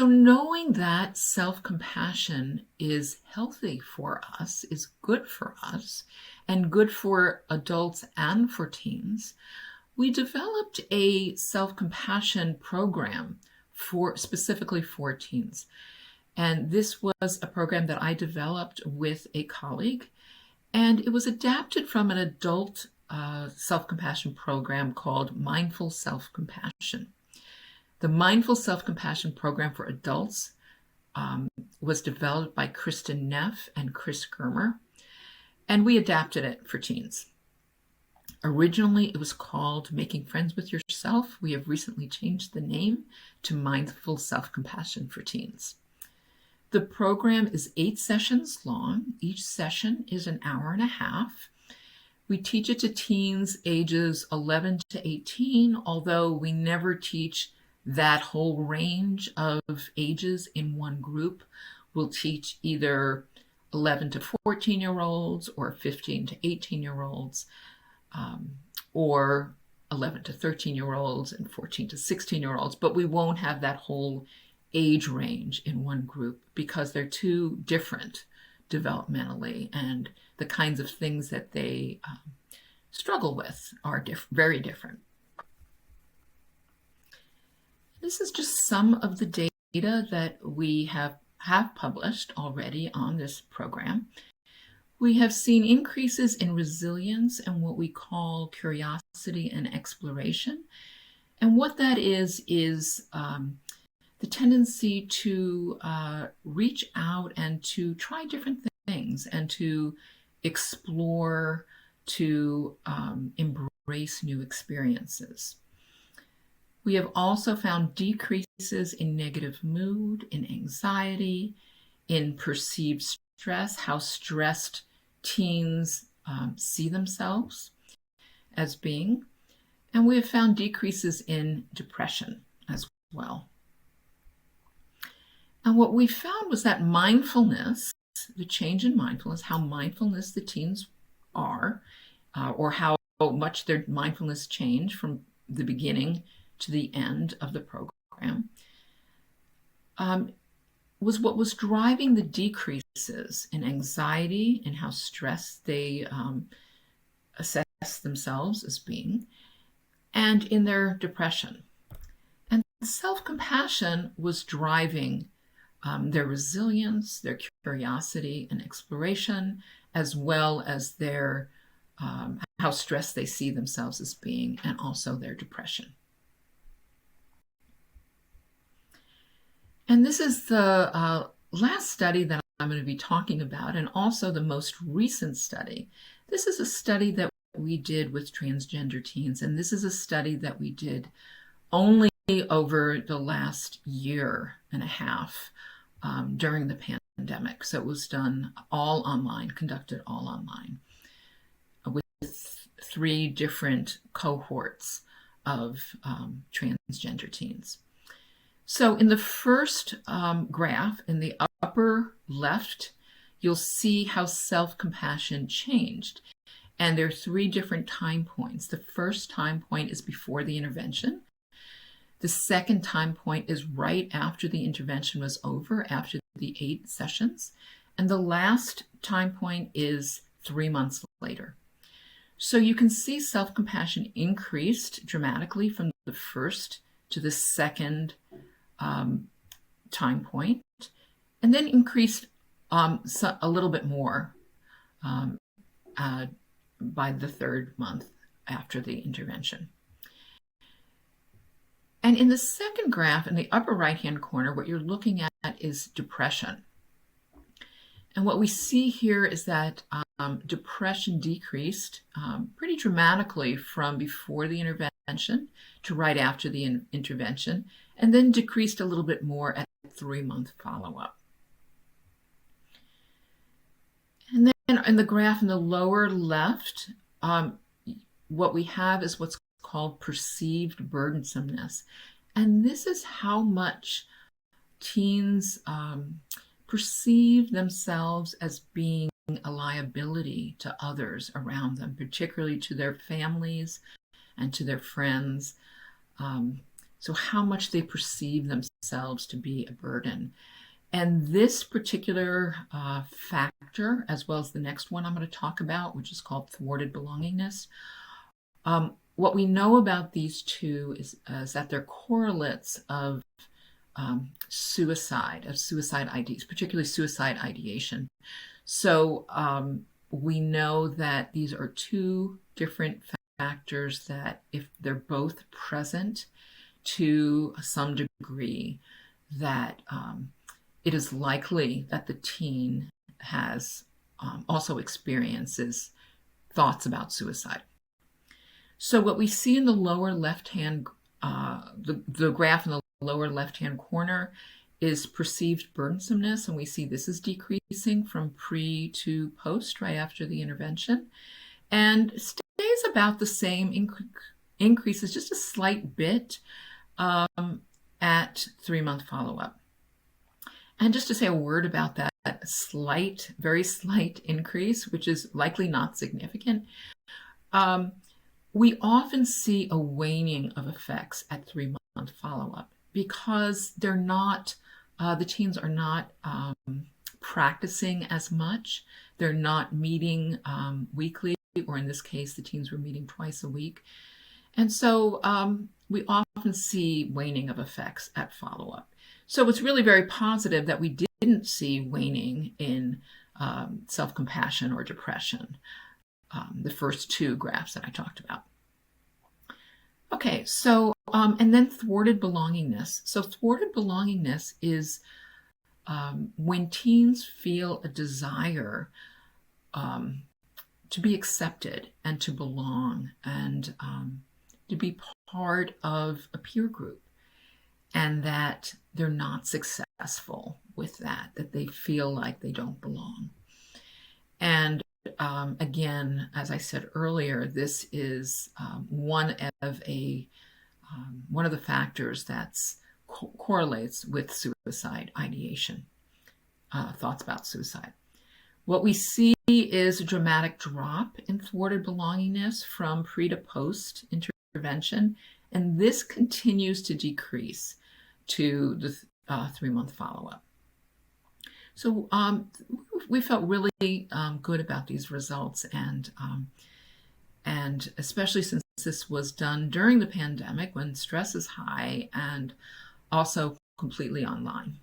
knowing that self-compassion is healthy for us, is good for us, and good for adults and for teens, we developed a self-compassion program specifically for teens. And this was a program that I developed with a colleague, and it was adapted from an adult self-compassion program called Mindful Self-Compassion. The Mindful Self-Compassion program for adults was developed by Kristen Neff and Chris Germer, and we adapted it for teens. Originally, it was called Making Friends with Yourself. We have recently changed the name to Mindful Self-Compassion for Teens. The program is 8 sessions long. Each session is an hour and a half. We teach it to teens ages 11 to 18, although we never teach that whole range of ages in one group. We'll teach either 11 to 14-year-olds or 15 to 18-year-olds, or 11 to 13-year-olds and 14 to 16-year-olds, but we won't have that whole age range in one group because they're too different developmentally, and the kinds of things that they struggle with are very different. This is just some of the data that we have published already on this program. We have seen increases in resilience and what we call curiosity and exploration. And what that is the tendency to reach out and to try different things and to explore, to embrace new experiences. We have also found decreases in negative mood, in anxiety, in perceived stress, how stressed teens see themselves as being. And we have found decreases in depression as well. And what we found was that mindfulness, the change in mindfulness, how mindfulness the teens are, or how much their mindfulness changed from the beginning to the end of the program, was what was driving the decreases in anxiety and how stressed they assess themselves as being, and in their depression. And self-compassion was driving their resilience, their curiosity and exploration, as well as their how stressed they see themselves as being, and also their depression. And this is the last study that I'm going to be talking about, and also the most recent study. This is a study that we did with transgender teens, and this is a study that we did only over the last year and a half during the pandemic. So it was done all online, conducted all online, with 3 different cohorts of transgender teens. So in the first graph, in the upper left, you'll see how self-compassion changed. And there are 3 different time points. The first time point is before the intervention. The second time point is right after the intervention was over, after the 8 sessions. And the last time point is 3 months later. So you can see self-compassion increased dramatically from the first to the second time point, and then increased a little bit more by the 3rd month after the intervention. And in the second graph, in the upper right-hand corner, what you're looking at is depression. And what we see here is that depression decreased pretty dramatically from before the intervention to right after the intervention, and then decreased a little bit more at 3-month follow-up. And then in the graph in the lower left, what we have is what's called perceived burdensomeness. And this is how much teens perceive themselves as being a liability to others around them, particularly to their families and to their friends. So how much they perceive themselves to be a burden. And this particular factor, as well as the next one I'm going to talk about, which is called thwarted belongingness, what we know about these two is that they're correlates of suicide ideas, particularly suicide ideation. So we know that these are two different factors that, if they're both present to some degree, that it is likely that the teen has also experiences thoughts about suicide. So what we see in the lower left-hand, the graph in the lower left-hand corner is perceived burdensomeness, and we see this is decreasing from pre to post, right after the intervention, and stays about the same, increases just a slight bit at 3-month follow-up. And just to say a word about that slight, very slight increase, which is likely not significant, we often see a waning of effects at 3-month follow-up because they're not, the teens are not practicing as much. They're not meeting weekly, or in this case, the teens were meeting twice a week. And so we often see waning of effects at follow-up. So it's really very positive that we didn't see waning in self-compassion or depression, the first two graphs that I talked about. Okay, so, and then thwarted belongingness. So thwarted belongingness is when teens feel a desire to be accepted and to belong and to be part of a peer group, and that they're not successful with that they feel like they don't belong. And again, as I said earlier, this is one of the factors that's correlates with suicide ideation, thoughts about suicide. What we see is a dramatic drop in thwarted belongingness from pre to post intervention, and this continues to decrease to the 3-month follow-up. So we felt really good about these results, and especially since this was done during the pandemic when stress is high and also completely online.